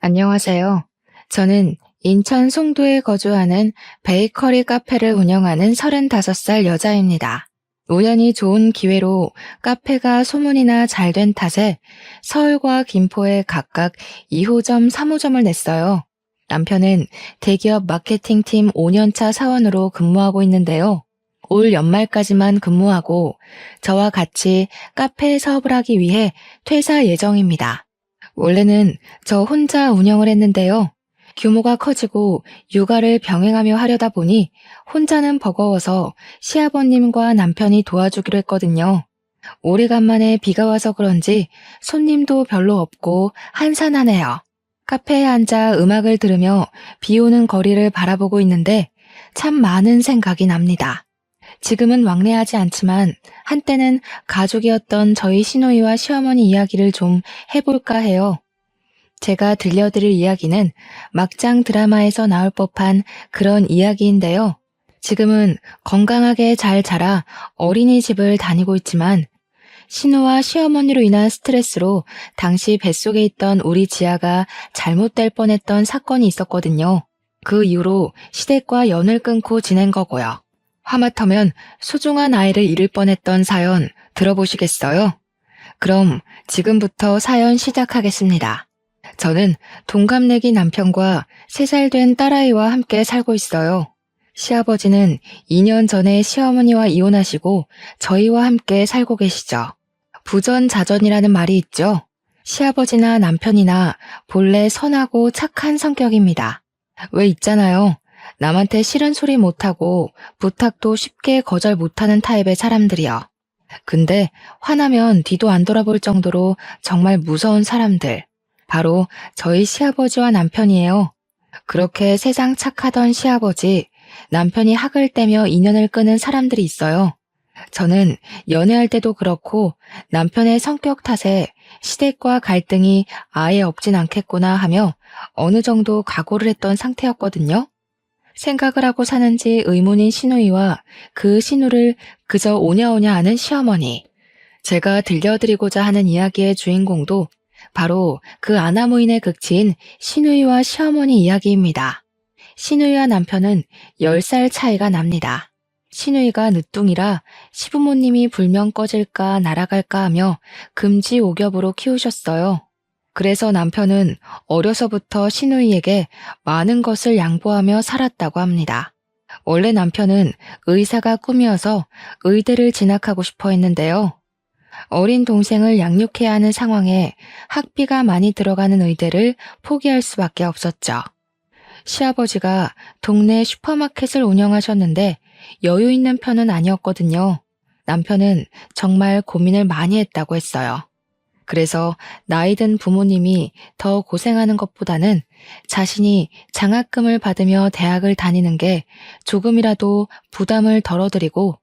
안녕하세요. 저는 인천 송도에 거주하는 베이커리 카페를 운영하는 35살 여자입니다. 우연히 좋은 기회로 카페가 소문이나 잘 된 탓에 서울과 김포에 각각 2호점, 3호점을 냈어요. 남편은 대기업 마케팅팀 5년차 사원으로 근무하고 있는데요. 올 연말까지만 근무하고 저와 같이 카페 사업을 하기 위해 퇴사 예정입니다. 원래는 저 혼자 운영을 했는데요. 규모가 커지고 육아를 병행하며 하려다 보니 혼자는 버거워서 시아버님과 남편이 도와주기로 했거든요. 오래간만에 비가 와서 그런지 손님도 별로 없고 한산하네요. 카페에 앉아 음악을 들으며 비 오는 거리를 바라보고 있는데 참 많은 생각이 납니다. 지금은 왕래하지 않지만 한때는 가족이었던 저희 시누이와 시어머니 이야기를 좀 해볼까 해요. 제가 들려드릴 이야기는 막장 드라마에서 나올 법한 그런 이야기인데요. 지금은 건강하게 잘 자라 어린이집을 다니고 있지만 신우와 시어머니로 인한 스트레스로 당시 뱃속에 있던 우리 지아가 잘못될 뻔했던 사건이 있었거든요. 그 이후로 시댁과 연을 끊고 지낸 거고요. 하마터면 소중한 아이를 잃을 뻔했던 사연 들어보시겠어요? 그럼 지금부터 사연 시작하겠습니다. 저는 동갑내기 남편과 3살 된 딸아이와 함께 살고 있어요. 시아버지는 2년 전에 시어머니와 이혼하시고 저희와 함께 살고 계시죠. 부전자전이라는 말이 있죠. 시아버지나 남편이나 본래 선하고 착한 성격입니다. 왜 있잖아요. 남한테 싫은 소리 못하고 부탁도 쉽게 거절 못하는 타입의 사람들이요. 근데 화나면 뒤도 안 돌아볼 정도로 정말 무서운 사람들. 바로 저희 시아버지와 남편이에요. 그렇게 세상 착하던 시아버지, 남편이 학을 떼며 인연을 끄는 사람들이 있어요. 저는 연애할 때도 그렇고 남편의 성격 탓에 시댁과 갈등이 아예 없진 않겠구나 하며 어느 정도 각오를 했던 상태였거든요. 생각을 하고 사는지 의문인 시누이와 그 시누를 그저 오냐오냐 하는 시어머니. 제가 들려드리고자 하는 이야기의 주인공도 바로 그 아나무인의 극치인 시누이와 시어머니 이야기입니다. 시누이와 남편은 10살 차이가 납니다. 시누이가 늦둥이라 시부모님이 불면 꺼질까 날아갈까 하며 금지옥엽으로 키우셨어요. 그래서 남편은 어려서부터 시누이에게 많은 것을 양보하며 살았다고 합니다. 원래 남편은 의사가 꿈이어서 의대를 진학하고 싶어 했는데요. 어린 동생을 양육해야 하는 상황에 학비가 많이 들어가는 의대를 포기할 수밖에 없었죠. 시아버지가 동네 슈퍼마켓을 운영하셨는데 여유 있는 편은 아니었거든요. 남편은 정말 고민을 많이 했다고 했어요. 그래서 나이 든 부모님이 더 고생하는 것보다는 자신이 장학금을 받으며 대학을 다니는 게 조금이라도 부담을 덜어드리고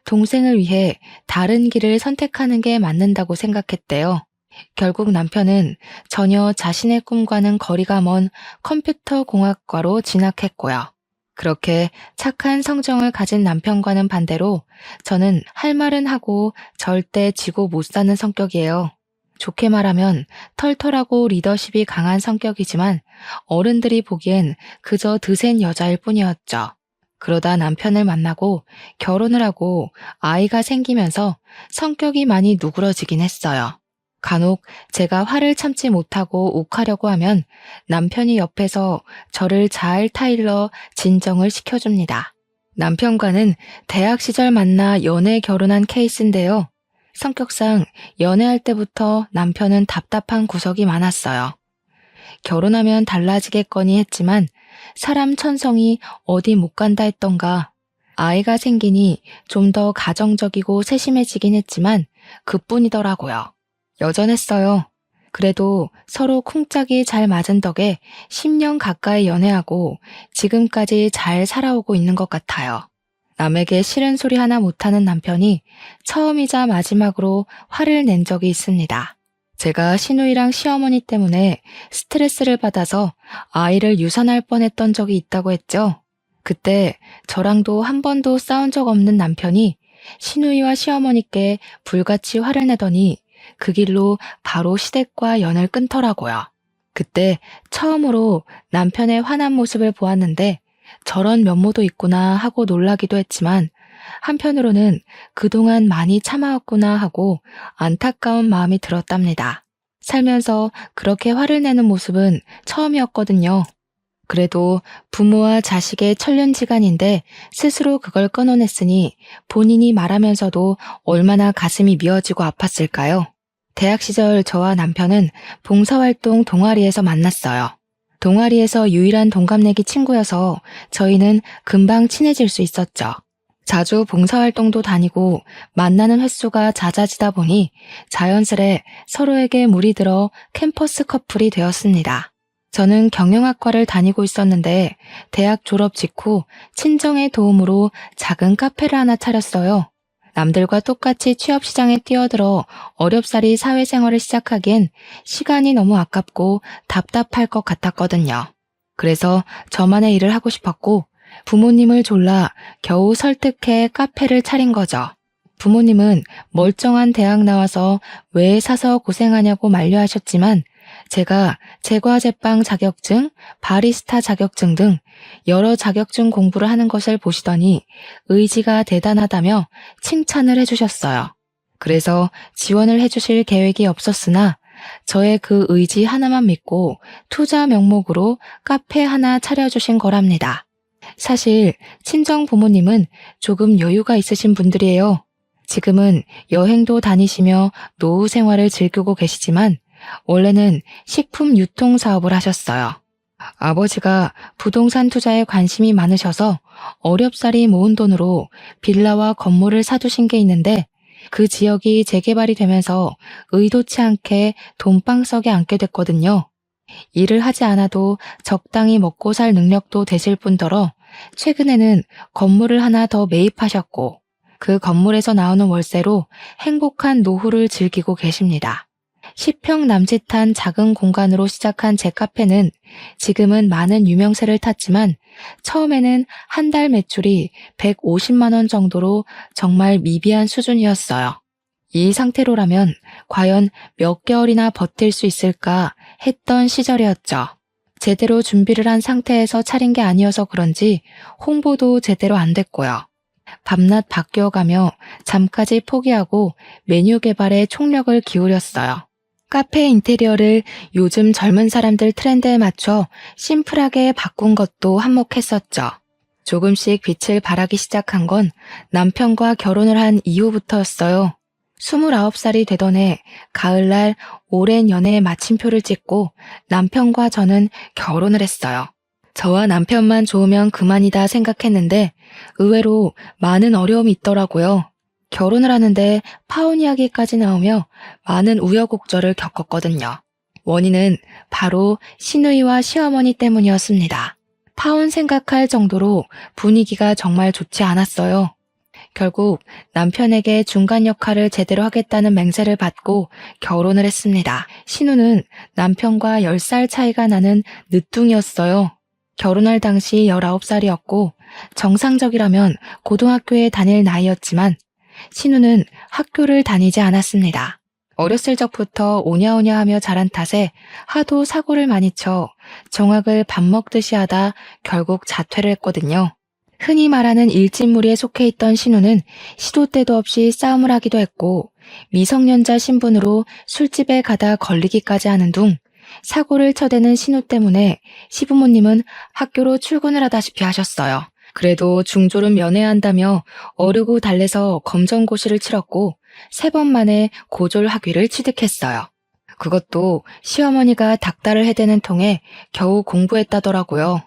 동생을 위해 다른 길을 선택하는 게 맞는다고 생각했대요. 결국 남편은 전혀 자신의 꿈과는 거리가 먼 컴퓨터 공학과로 진학했고요. 그렇게 착한 성정을 가진 남편과는 반대로 저는 할 말은 하고 절대 지고 못 사는 성격이에요. 좋게 말하면 털털하고 리더십이 강한 성격이지만 어른들이 보기엔 그저 드센 여자일 뿐이었죠. 그러다 남편을 만나고 결혼을 하고 아이가 생기면서 성격이 많이 누그러지긴 했어요. 간혹 제가 화를 참지 못하고 욱하려고 하면 남편이 옆에서 저를 잘 타일러 진정을 시켜줍니다. 남편과는 대학 시절 만나 연애 결혼한 케이스인데요. 성격상 연애할 때부터 남편은 답답한 구석이 많았어요. 결혼하면 달라지겠거니 했지만 사람 천성이 어디 못 간다 했던가. 아이가 생기니 좀 더 가정적이고 세심해지긴 했지만 그뿐이더라고요. 여전했어요. 그래도 서로 쿵짝이 잘 맞은 덕에 10년 가까이 연애하고 지금까지 잘 살아오고 있는 것 같아요. 남에게 싫은 소리 하나 못하는 남편이 처음이자 마지막으로 화를 낸 적이 있습니다. 제가 시누이랑 시어머니 때문에 스트레스를 받아서 아이를 유산할 뻔했던 적이 있다고 했죠. 그때 저랑도 한 번도 싸운 적 없는 남편이 시누이와 시어머니께 불같이 화를 내더니 그 길로 바로 시댁과 연을 끊더라고요. 그때 처음으로 남편의 화난 모습을 보았는데 저런 면모도 있구나 하고 놀라기도 했지만 한편으로는 그동안 많이 참아왔구나 하고 안타까운 마음이 들었답니다. 살면서 그렇게 화를 내는 모습은 처음이었거든요. 그래도 부모와 자식의 천륜지간인데 스스로 그걸 끊어냈으니 본인이 말하면서도 얼마나 가슴이 미어지고 아팠을까요? 대학 시절 저와 남편은 봉사활동 동아리에서 만났어요. 동아리에서 유일한 동갑내기 친구여서 저희는 금방 친해질 수 있었죠. 자주 봉사활동도 다니고 만나는 횟수가 잦아지다 보니 자연스레 서로에게 물이 들어 캠퍼스 커플이 되었습니다. 저는 경영학과를 다니고 있었는데 대학 졸업 직후 친정의 도움으로 작은 카페를 하나 차렸어요. 남들과 똑같이 취업시장에 뛰어들어 어렵사리 사회생활을 시작하기엔 시간이 너무 아깝고 답답할 것 같았거든요. 그래서 저만의 일을 하고 싶었고 부모님을 졸라 겨우 설득해 카페를 차린 거죠. 부모님은 멀쩡한 대학 나와서 왜 사서 고생하냐고 만류하셨지만 제가 제과제빵 자격증, 바리스타 자격증 등 여러 자격증 공부를 하는 것을 보시더니 의지가 대단하다며 칭찬을 해주셨어요. 그래서 지원을 해주실 계획이 없었으나 저의 그 의지 하나만 믿고 투자 명목으로 카페 하나 차려주신 거랍니다. 사실 친정 부모님은 조금 여유가 있으신 분들이에요. 지금은 여행도 다니시며 노후 생활을 즐기고 계시지만 원래는 식품 유통 사업을 하셨어요. 아버지가 부동산 투자에 관심이 많으셔서 어렵사리 모은 돈으로 빌라와 건물을 사두신 게 있는데 그 지역이 재개발이 되면서 의도치 않게 돈방석에 앉게 됐거든요. 일을 하지 않아도 적당히 먹고 살 능력도 되실 뿐더러 최근에는 건물을 하나 더 매입하셨고 그 건물에서 나오는 월세로 행복한 노후를 즐기고 계십니다. 10평 남짓한 작은 공간으로 시작한 제 카페는 지금은 많은 유명세를 탔지만 처음에는 한 달 매출이 150만 원 정도로 정말 미비한 수준이었어요. 이 상태로라면 과연 몇 개월이나 버틸 수 있을까 했던 시절이었죠. 제대로 준비를 한 상태에서 차린 게 아니어서 그런지 홍보도 제대로 안 됐고요. 밤낮 바뀌어가며 잠까지 포기하고 메뉴 개발에 총력을 기울였어요. 카페 인테리어를 요즘 젊은 사람들 트렌드에 맞춰 심플하게 바꾼 것도 한몫했었죠. 조금씩 빛을 발하기 시작한 건 남편과 결혼을 한 이후부터였어요. 29살이 되던 해 가을날 오랜 연애의 마침표를 찍고 남편과 저는 결혼을 했어요. 저와 남편만 좋으면 그만이다 생각했는데 의외로 많은 어려움이 있더라고요. 결혼을 하는데 파혼 이야기까지 나오며 많은 우여곡절을 겪었거든요. 원인은 바로 시누이와 시어머니 때문이었습니다. 파혼 생각할 정도로 분위기가 정말 좋지 않았어요. 결국 남편에게 중간 역할을 제대로 하겠다는 맹세를 받고 결혼을 했습니다. 신우는 남편과 10살 차이가 나는 늦둥이였어요. 결혼할 당시 19살이었고 정상적이라면 고등학교에 다닐 나이였지만 신우는 학교를 다니지 않았습니다. 어렸을 적부터 오냐오냐하며 자란 탓에 하도 사고를 많이 쳐 정학을 밥 먹듯이 하다 결국 자퇴를 했거든요. 흔히 말하는 일진무리에 속해 있던 신우는 시도 때도 없이 싸움을 하기도 했고 미성년자 신분으로 술집에 가다 걸리기까지 하는 둥 사고를 쳐대는 신우 때문에 시부모님은 학교로 출근을 하다시피 하셨어요. 그래도 중졸은 면해야 한다며 어르고 달래서 검정고시를 치렀고 3번 만에 고졸 학위를 취득했어요. 그것도 시어머니가 닥달을 해대는 통에 겨우 공부했다더라고요.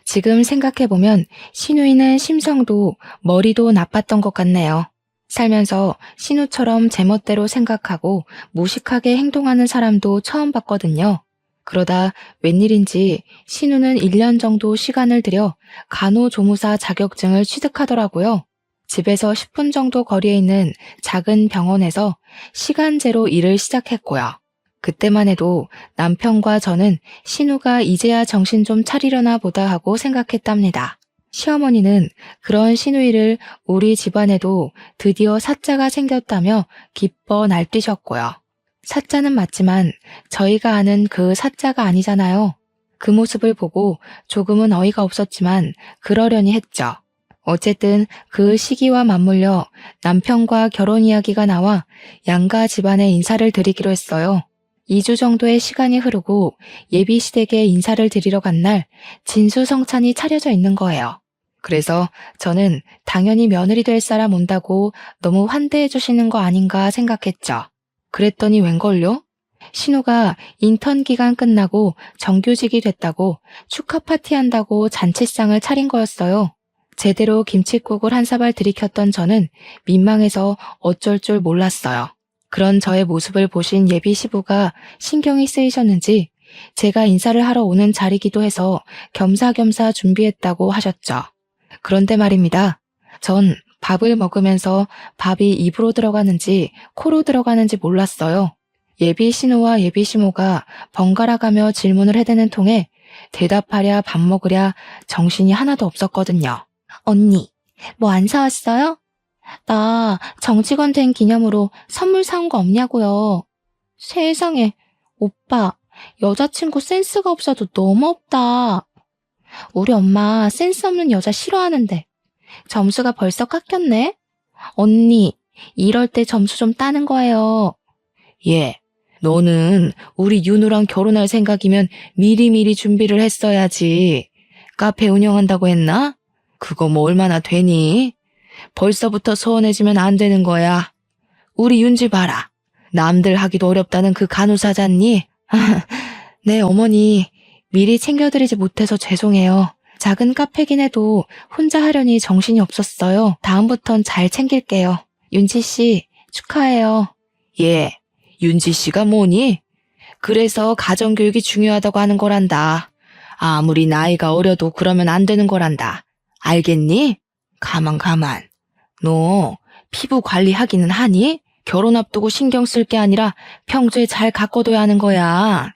지금 생각해보면 신우이는 심성도 머리도 나빴던 것 같네요. 살면서 신우처럼 제멋대로 생각하고 무식하게 행동하는 사람도 처음 봤거든요. 그러다 웬일인지 신우는 1년 정도 시간을 들여 간호조무사 자격증을 취득하더라고요. 집에서 10분 정도 거리에 있는 작은 병원에서 시간제로 일을 시작했고요. 그때만 해도 남편과 저는 신우가 이제야 정신 좀 차리려나 보다 하고 생각했답니다. 시어머니는 그런 신우이를 우리 집안에도 드디어 사자가 생겼다며 기뻐 날뛰셨고요. 사자는 맞지만 저희가 아는 그 사자가 아니잖아요. 그 모습을 보고 조금은 어이가 없었지만 그러려니 했죠. 어쨌든 그 시기와 맞물려 남편과 결혼 이야기가 나와 양가 집안에 인사를 드리기로 했어요. 2주 정도의 시간이 흐르고 예비 시댁에 인사를 드리러 간 날 진수성찬이 차려져 있는 거예요. 그래서 저는 당연히 며느리 될 사람 온다고 너무 환대해 주시는 거 아닌가 생각했죠. 그랬더니 웬걸요? 신우가 인턴 기간 끝나고 정규직이 됐다고 축하 파티한다고 잔치상을 차린 거였어요. 제대로 김칫국을 한 사발 들이켰던 저는 민망해서 어쩔 줄 몰랐어요. 그런 저의 모습을 보신 예비 시부가 신경이 쓰이셨는지 제가 인사를 하러 오는 자리기도 해서 겸사겸사 준비했다고 하셨죠. 그런데 말입니다. 전 밥을 먹으면서 밥이 입으로 들어가는지 코로 들어가는지 몰랐어요. 예비 신우와 예비 시모가 번갈아 가며 질문을 해대는 통에 대답하랴 밥 먹으랴 정신이 하나도 없었거든요. 언니, 뭐 안 사왔어요? 나 정직원 된 기념으로 선물 사온 거 없냐고요. 세상에, 오빠, 여자친구 센스가 없어도 너무 없다. 우리 엄마 센스 없는 여자 싫어하는데 점수가 벌써 깎였네? 언니, 이럴 때 점수 좀 따는 거예요. 예, 너는 우리 윤우랑 결혼할 생각이면 미리미리 준비를 했어야지. 카페 운영한다고 했나? 그거 뭐 얼마나 되니? 벌써부터 소원해지면 안 되는 거야. 우리 윤지 봐라. 남들 하기도 어렵다는 그 간호사잖니? 네, 어머니. 미리 챙겨드리지 못해서 죄송해요. 작은 카페긴 해도 혼자 하려니 정신이 없었어요. 다음부턴 잘 챙길게요. 윤지 씨, 축하해요. 예, 윤지 씨가 뭐니? 그래서 가정교육이 중요하다고 하는 거란다. 아무리 나이가 어려도 그러면 안 되는 거란다. 알겠니? 가만. 너 피부 관리하기는 하니? 결혼 앞두고 신경 쓸 게 아니라 평소에 잘 가꿔둬야 하는 거야.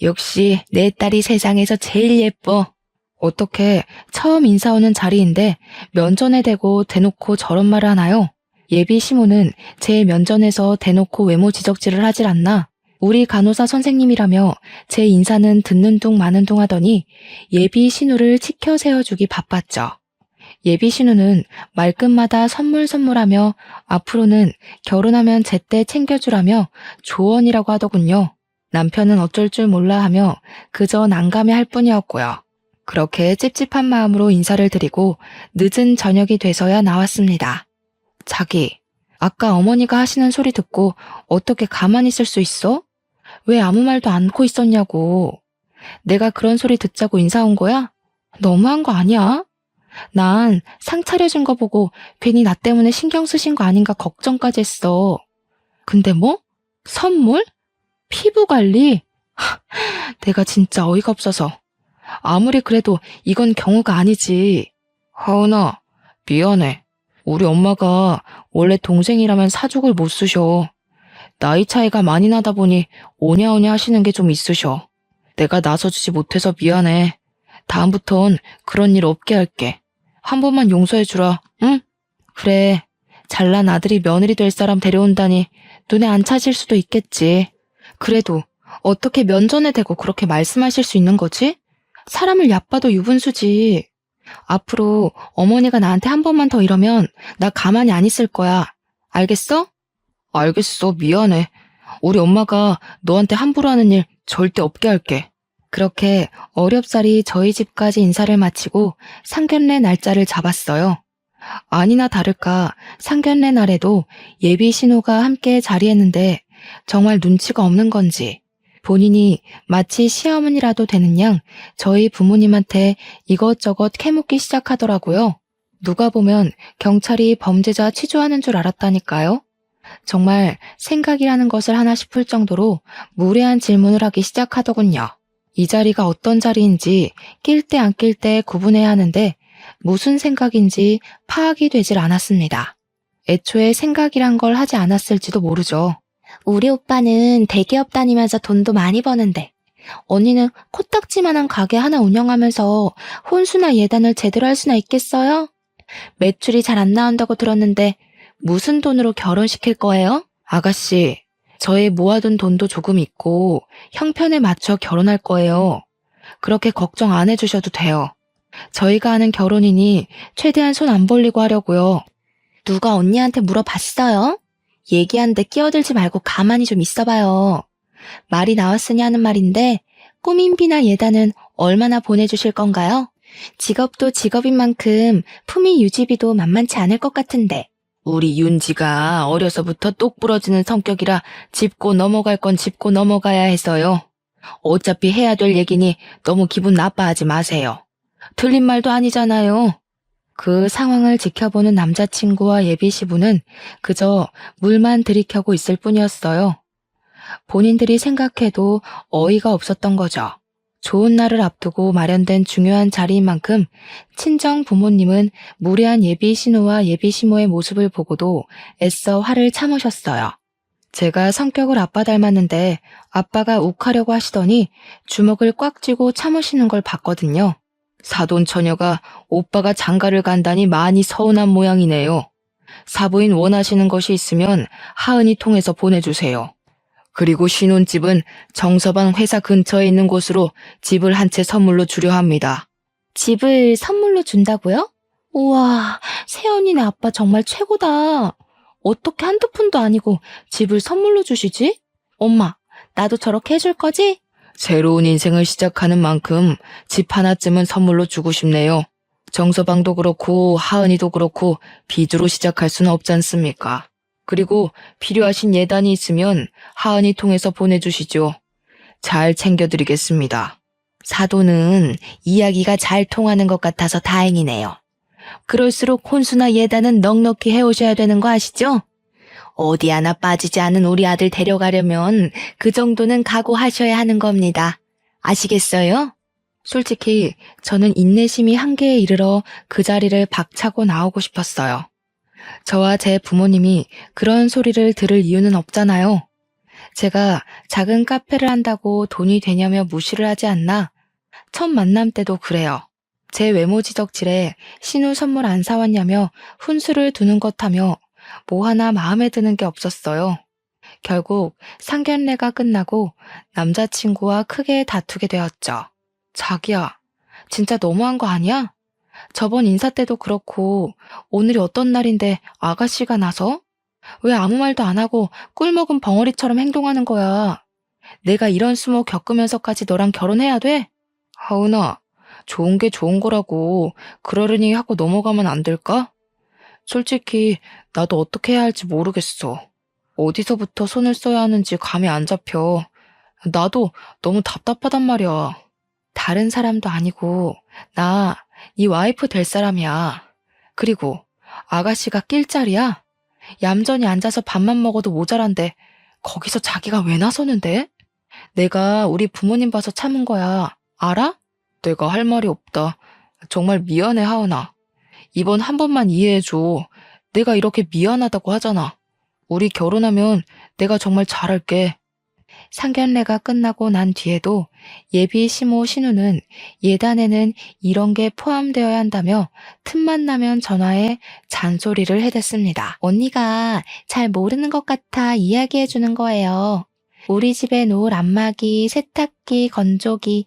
역시 내 딸이 세상에서 제일 예뻐. 어떻게 처음 인사 오는 자리인데 면전에 대고 대놓고 저런 말을 하나요? 예비 시모는 제 면전에서 대놓고 외모 지적질을 하질 않나. 우리 간호사 선생님이라며 제 인사는 듣는 둥 마는 둥 하더니 예비 신우를 치켜 세워주기 바빴죠. 예비 신우는 말끝마다 선물하며 앞으로는 결혼하면 제때 챙겨주라며 조언이라고 하더군요. 남편은 어쩔 줄 몰라 하며 그저 난감해할 뿐이었고요. 그렇게 찝찝한 마음으로 인사를 드리고 늦은 저녁이 돼서야 나왔습니다. 자기, 아까 어머니가 하시는 소리 듣고 어떻게 가만히 있을 수 있어? 왜 아무 말도 않고 있었냐고. 내가 그런 소리 듣자고 인사 온 거야? 너무한 거 아니야? 난 상 차려준 거 보고 괜히 나 때문에 신경 쓰신 거 아닌가 걱정까지 했어. 근데 뭐? 선물? 피부 관리? 내가 진짜 어이가 없어서. 아무리 그래도 이건 경우가 아니지. 하은아, 미안해. 우리 엄마가 원래 동생이라면 사족을 못 쓰셔. 나이 차이가 많이 나다 보니 오냐오냐 하시는 게 좀 있으셔. 내가 나서주지 못해서 미안해. 다음부턴 그런 일 없게 할게. 한 번만 용서해주라, 응? 그래, 잘난 아들이 며느리 될 사람 데려온다니 눈에 안 차실 수도 있겠지. 그래도 어떻게 면전에 대고 그렇게 말씀하실 수 있는 거지? 사람을 얕봐도 유분수지. 앞으로 어머니가 나한테 한 번만 더 이러면 나 가만히 안 있을 거야. 알겠어? 알겠어, 미안해. 우리 엄마가 너한테 함부로 하는 일 절대 없게 할게. 그렇게 어렵사리 저희 집까지 인사를 마치고 상견례 날짜를 잡았어요. 아니나 다를까 상견례 날에도 예비 신우가 함께 자리했는데 정말 눈치가 없는 건지 본인이 마치 시어머니라도 되는 양 저희 부모님한테 이것저것 캐묻기 시작하더라고요. 누가 보면 경찰이 범죄자 취조하는 줄 알았다니까요. 정말 생각이라는 것을 하나 싶을 정도로 무례한 질문을 하기 시작하더군요. 이 자리가 어떤 자리인지 낄 때 안 낄 때 구분해야 하는데 무슨 생각인지 파악이 되질 않았습니다. 애초에 생각이란 걸 하지 않았을지도 모르죠. 우리 오빠는 대기업 다니면서 돈도 많이 버는데 언니는 코딱지만한 가게 하나 운영하면서 혼수나 예단을 제대로 할 수나 있겠어요? 매출이 잘 안 나온다고 들었는데 무슨 돈으로 결혼시킬 거예요? 아가씨, 저의 모아둔 돈도 조금 있고 형편에 맞춰 결혼할 거예요. 그렇게 걱정 안 해주셔도 돼요. 저희가 하는 결혼이니 최대한 손 안 벌리고 하려고요. 누가 언니한테 물어봤어요? 얘기하는데 끼어들지 말고 가만히 좀 있어봐요. 말이 나왔으니 하는 말인데 꾸민비나 예단은 얼마나 보내주실 건가요? 직업도 직업인 만큼 품위 유지비도 만만치 않을 것 같은데. 우리 윤지가 어려서부터 똑 부러지는 성격이라 짚고 넘어갈 건 짚고 넘어가야 해서요. 어차피 해야 될 얘기니 너무 기분 나빠하지 마세요. 틀린 말도 아니잖아요. 그 상황을 지켜보는 남자친구와 예비시부는 그저 물만 들이켜고 있을 뿐이었어요. 본인들이 생각해도 어이가 없었던 거죠. 좋은 날을 앞두고 마련된 중요한 자리인 만큼 친정 부모님은 무례한 예비 신우와 예비 시모의 모습을 보고도 애써 화를 참으셨어요. 제가 성격을 아빠 닮았는데 아빠가 욱하려고 하시더니 주먹을 꽉 쥐고 참으시는 걸 봤거든요. 사돈 처녀가 오빠가 장가를 간다니 많이 서운한 모양이네요. 사부인 원하시는 것이 있으면 하은이 통해서 보내주세요. 그리고 신혼집은 정서방 회사 근처에 있는 곳으로 집을 한 채 선물로 주려 합니다. 집을 선물로 준다고요? 우와, 새언니네 아빠 정말 최고다. 어떻게 한두 푼도 아니고 집을 선물로 주시지? 엄마, 나도 저렇게 해줄 거지? 새로운 인생을 시작하는 만큼 집 하나쯤은 선물로 주고 싶네요. 정서방도 그렇고 하은이도 그렇고 빚으로 시작할 수는 없지 않습니까? 그리고 필요하신 예단이 있으면 하은이 통해서 보내주시죠. 잘 챙겨드리겠습니다. 사도는 이야기가 잘 통하는 것 같아서 다행이네요. 그럴수록 혼수나 예단은 넉넉히 해오셔야 되는 거 아시죠? 어디 하나 빠지지 않은 우리 아들 데려가려면 그 정도는 각오하셔야 하는 겁니다. 아시겠어요? 솔직히 저는 인내심이 한계에 이르러 그 자리를 박차고 나오고 싶었어요. 저와 제 부모님이 그런 소리를 들을 이유는 없잖아요. 제가 작은 카페를 한다고 돈이 되냐며 무시를 하지 않나? 첫 만남 때도 그래요. 제 외모 지적질에 신우 선물 안 사왔냐며 훈수를 두는 것 하며 뭐 하나 마음에 드는 게 없었어요. 결국 상견례가 끝나고 남자친구와 크게 다투게 되었죠. 자기야, 진짜 너무한 거 아니야? 저번 인사 때도 그렇고 오늘이 어떤 날인데 아가씨가 나서? 왜 아무 말도 안 하고 꿀먹은 벙어리처럼 행동하는 거야? 내가 이런 수모 겪으면서까지 너랑 결혼해야 돼? 하은아, 좋은 게 좋은 거라고 그러려니 하고 넘어가면 안 될까? 솔직히 나도 어떻게 해야 할지 모르겠어. 어디서부터 손을 써야 하는지 감이 안 잡혀. 나도 너무 답답하단 말이야. 다른 사람도 아니고 나 네 와이프 될 사람이야. 그리고 아가씨가 낄 자리야? 얌전히 앉아서 밥만 먹어도 모자란데 거기서 자기가 왜 나서는데? 내가 우리 부모님 봐서 참은 거야. 알아? 내가 할 말이 없다. 정말 미안해, 하은아. 이번 한 번만 이해해줘. 내가 이렇게 미안하다고 하잖아. 우리 결혼하면 내가 정말 잘할게. 상견례가 끝나고 난 뒤에도 예비 시모 신우는 예단에는 이런 게 포함되어야 한다며 틈만 나면 전화해 잔소리를 해댔습니다. 언니가 잘 모르는 것 같아 이야기해 주는 거예요. 우리 집에 놓을 안마기, 세탁기, 건조기,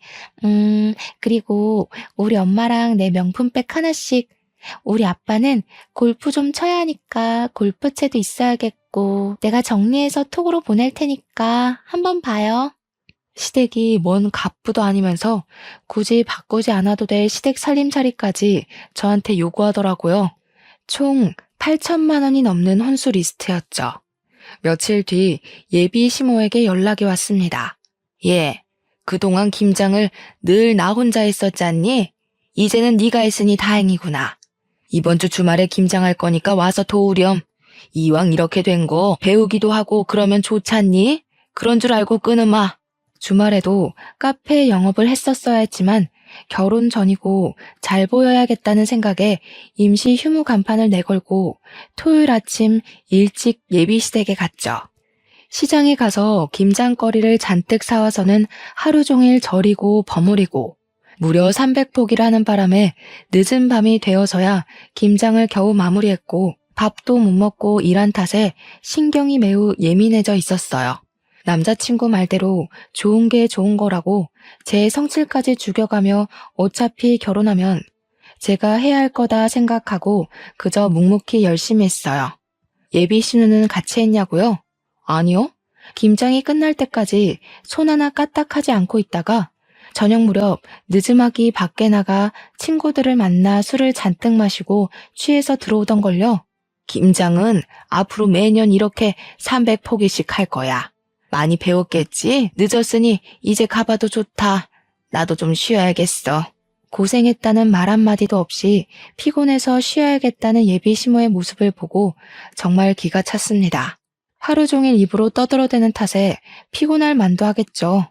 그리고 우리 엄마랑 내 명품백 하나씩. 우리 아빠는 골프 좀 쳐야 하니까 골프채도 있어야겠고 내가 정리해서 톡으로 보낼 테니까 한번 봐요. 시댁이 뭔 갑부도 아니면서 굳이 바꾸지 않아도 될 시댁 살림살이까지 저한테 요구하더라고요. 총 8천만 원이 넘는 혼수 리스트였죠. 며칠 뒤 예비 시모에게 연락이 왔습니다. 예, 그동안 김장을 늘 나 혼자 했었잖니? 이제는 네가 했으니 다행이구나. 이번 주 주말에 김장할 거니까 와서 도우렴. 이왕 이렇게 된 거 배우기도 하고 그러면 좋잖니? 그런 줄 알고 끊으마. 주말에도 카페 영업을 했었어야 했지만 결혼 전이고 잘 보여야겠다는 생각에 임시 휴무 간판을 내걸고 토요일 아침 일찍 예비시댁에 갔죠. 시장에 가서 김장거리를 잔뜩 사와서는 하루 종일 절이고 버무리고 무려 300포기라는 바람에 늦은 밤이 되어서야 김장을 겨우 마무리했고 밥도 못 먹고 일한 탓에 신경이 매우 예민해져 있었어요. 남자친구 말대로 좋은 게 좋은 거라고 제 성질까지 죽여가며 어차피 결혼하면 제가 해야 할 거다 생각하고 그저 묵묵히 열심히 했어요. 예비 신우는 같이 했냐고요? 아니요. 김장이 끝날 때까지 손 하나 까딱하지 않고 있다가 저녁 무렵 늦음하기 밖에 나가 친구들을 만나 술을 잔뜩 마시고 취해서 들어오던걸요. 김장은 앞으로 매년 이렇게 300포기씩 할 거야. 많이 배웠겠지? 늦었으니 이제 가봐도 좋다. 나도 좀 쉬어야겠어. 고생했다는 말 한마디도 없이 피곤해서 쉬어야겠다는 예비 시모의 모습을 보고 정말 기가 찼습니다. 하루 종일 입으로 떠들어대는 탓에 피곤할 만도 하겠죠.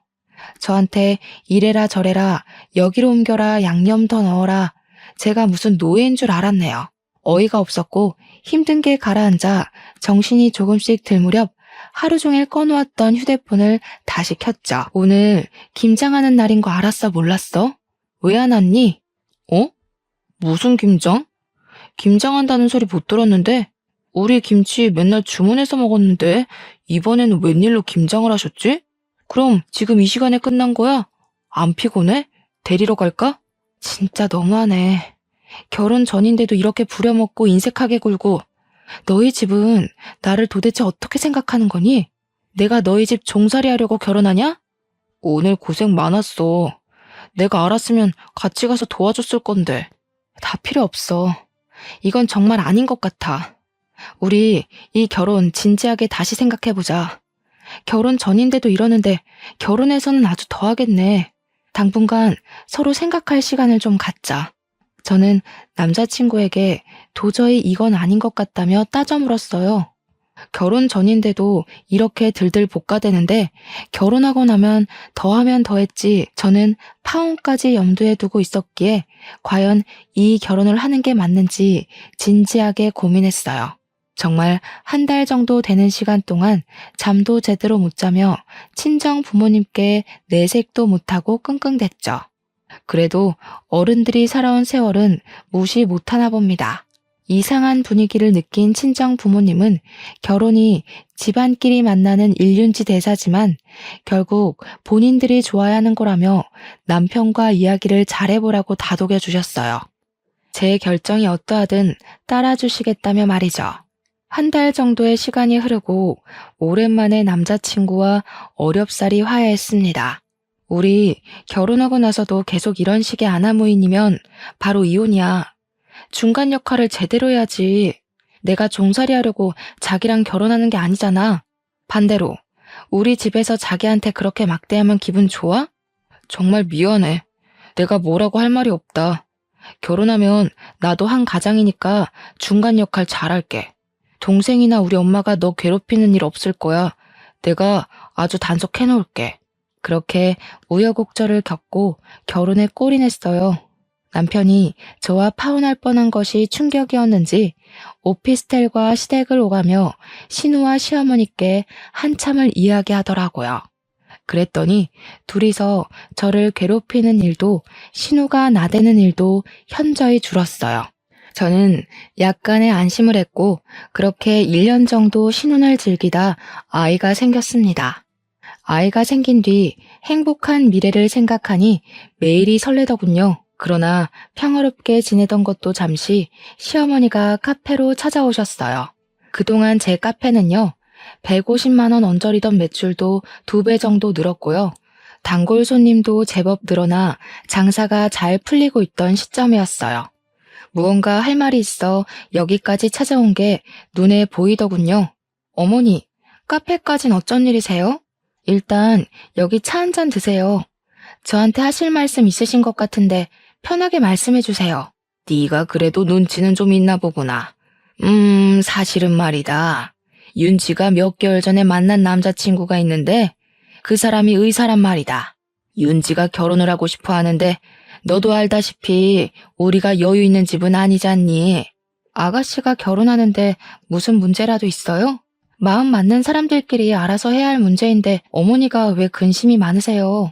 저한테 이래라 저래라 여기로 옮겨라 양념 더 넣어라 제가 무슨 노예인 줄 알았네요. 어이가 없었고 힘든 게 가라앉아 정신이 조금씩 들 무렵 하루 종일 꺼놓았던 휴대폰을 다시 켰죠. 오늘 김장하는 날인 거 알았어 몰랐어? 왜 안 왔니? 어? 무슨 김장? 김장한다는 소리 못 들었는데 우리 김치 맨날 주문해서 먹었는데 이번에는 웬일로 김장을 하셨지? 그럼 지금 이 시간에 끝난 거야? 안 피곤해? 데리러 갈까? 진짜 너무하네. 결혼 전인데도 이렇게 부려먹고 인색하게 굴고 너희 집은 나를 도대체 어떻게 생각하는 거니? 내가 너희 집 종살이 하려고 결혼하냐? 오늘 고생 많았어. 내가 알았으면 같이 가서 도와줬을 건데. 다 필요 없어. 이건 정말 아닌 것 같아. 우리 이 결혼 진지하게 다시 생각해보자. 결혼 전인데도 이러는데 결혼해서는 아주 더하겠네. 당분간 서로 생각할 시간을 좀 갖자. 저는 남자친구에게 도저히 이건 아닌 것 같다며 따져 물었어요. 결혼 전인데도 이렇게 들들 볶아대는데 결혼하고 나면 더하면 더했지 저는 파혼까지 염두에 두고 있었기에 과연 이 결혼을 하는 게 맞는지 진지하게 고민했어요. 정말 한 달 정도 되는 시간 동안 잠도 제대로 못 자며 친정 부모님께 내색도 못하고 끙끙댔죠. 그래도 어른들이 살아온 세월은 무시 못하나 봅니다. 이상한 분위기를 느낀 친정 부모님은 결혼이 집안끼리 만나는 일륜지 대사지만 결국 본인들이 좋아야 하는 거라며 남편과 이야기를 잘해보라고 다독여 주셨어요. 제 결정이 어떠하든 따라주시겠다며 말이죠. 한 달 정도의 시간이 흐르고 오랜만에 남자친구와 어렵사리 화해했습니다. 우리 결혼하고 나서도 계속 이런 식의 아나무인이면 바로 이혼이야. 중간 역할을 제대로 해야지. 내가 종살이 하려고 자기랑 결혼하는 게 아니잖아. 반대로 우리 집에서 자기한테 그렇게 막대하면 기분 좋아? 정말 미안해. 내가 뭐라고 할 말이 없다. 결혼하면 나도 한 가장이니까 중간 역할 잘할게. 동생이나 우리 엄마가 너 괴롭히는 일 없을 거야. 내가 아주 단속해놓을게. 그렇게 우여곡절을 겪고 결혼에 골인했어요. 남편이 저와 파혼할 뻔한 것이 충격이었는지 오피스텔과 시댁을 오가며 신우와 시어머니께 한참을 이야기하더라고요. 그랬더니 둘이서 저를 괴롭히는 일도 신우가 나대는 일도 현저히 줄었어요. 저는 약간의 안심을 했고 그렇게 1년 정도 신혼을 즐기다 아이가 생겼습니다. 아이가 생긴 뒤 행복한 미래를 생각하니 매일이 설레더군요. 그러나 평화롭게 지내던 것도 잠시 시어머니가 카페로 찾아오셨어요. 그동안 제 카페는요. 150만 원 언저리던 매출도 2배 정도 늘었고요. 단골 손님도 제법 늘어나 장사가 잘 풀리고 있던 시점이었어요. 무언가 할 말이 있어 여기까지 찾아온 게 눈에 보이더군요. 어머니, 카페까진 어쩐 일이세요? 일단 여기 차 한 잔 드세요. 저한테 하실 말씀 있으신 것 같은데 편하게 말씀해 주세요. 네가 그래도 눈치는 좀 있나 보구나. 사실은 말이다. 윤지가 몇 개월 전에 만난 남자친구가 있는데 그 사람이 의사란 말이다. 윤지가 결혼을 하고 싶어 하는데 너도 알다시피 우리가 여유 있는 집은 아니잖니. 아가씨가 결혼하는데 무슨 문제라도 있어요? 마음 맞는 사람들끼리 알아서 해야 할 문제인데 어머니가 왜 근심이 많으세요?